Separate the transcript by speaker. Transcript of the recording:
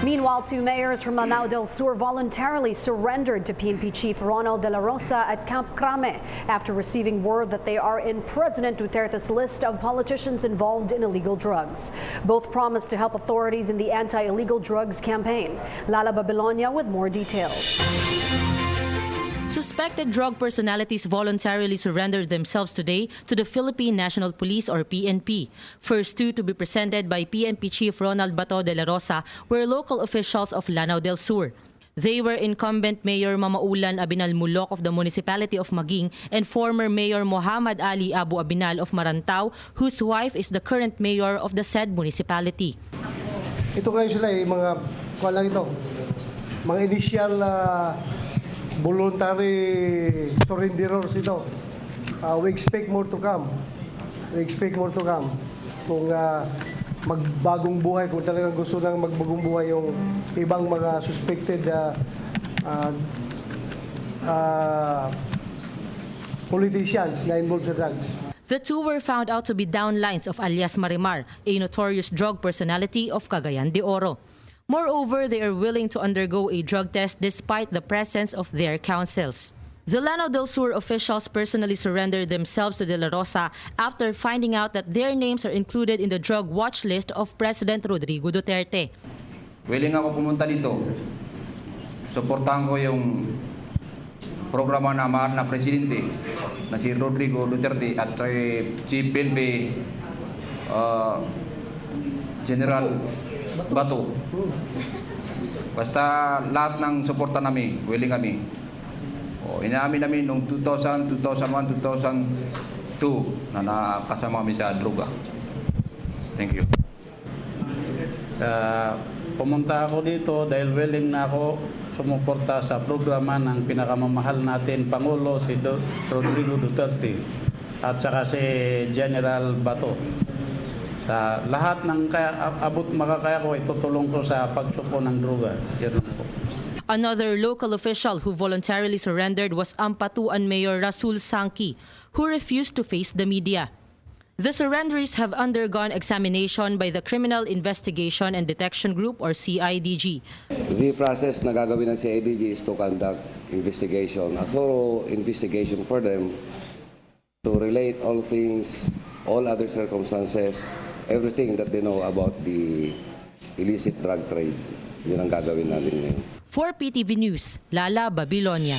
Speaker 1: Meanwhile, two mayors from Lanao del Sur voluntarily surrendered to PNP Chief Ronald De La Rosa at Camp Crame after receiving word that they are in President Duterte's list of politicians involved in illegal drugs. Both promised to help authorities in the anti-illegal drugs campaign. Lala Babylonia with more details.
Speaker 2: Suspected drug personalities voluntarily surrendered themselves today to the Philippine National Police or PNP. First two to be presented by PNP Chief Ronald Bato de la Rosa were local officials of Lanao del Sur. They were incumbent Mayor Mamaulan Abinal Mulok of the municipality of Maging and former Mayor Muhammad Ali Abu Abinal of Marantao, whose wife is the current mayor of the said municipality.
Speaker 3: Ito ngayon sila mga mga initial voluntary surrenderers ito. We expect more to come. Kung magbagong buhay, kung talagang gusto nang magbagong buhay yung ibang mga suspected politicians na involved sa drugs.
Speaker 2: The two were found out to be downlines of alias Marimar, a notorious drug personality of Cagayan de Oro. Moreover, they are willing to undergo a drug test despite the presence of their counsels. The Lanao del Sur officials personally surrendered themselves to De La Rosa after finding out that their names are included in the drug watch list of President Rodrigo Duterte.
Speaker 4: Willing ako pumunta dito. Suportahan ko yung programa na mahal na presidente na si Rodrigo Duterte at si PNP General Bato. Basta lahat ng suporta namin, willing kami. Inaamin namin noong 2000, 2001, 2002 na nakasama kami sa droga. Thank you.
Speaker 5: Pumunta ako dito dahil willing na ako sumuporta sa programa ng pinakamamahal natin Pangulo si Rodrigo Duterte at saka si General Bato. Sa lahat ng abot makakaya ko, itutulong ko sa pagsuko ng droga. Yan lang po.
Speaker 2: Another local official who voluntarily surrendered was Ampatuan Mayor Rasul Sangki, who refused to face the media. The surrenderies have undergone examination by the Criminal Investigation and Detection Group or CIDG.
Speaker 6: The process na gagawin ng CIDG is to conduct investigation, a thorough investigation for them to relate all things, all other circumstances, everything that they know about the illicit drug trade. Yun ang gagawin natin ngayon.
Speaker 2: For PTV News, Lala Babylonia.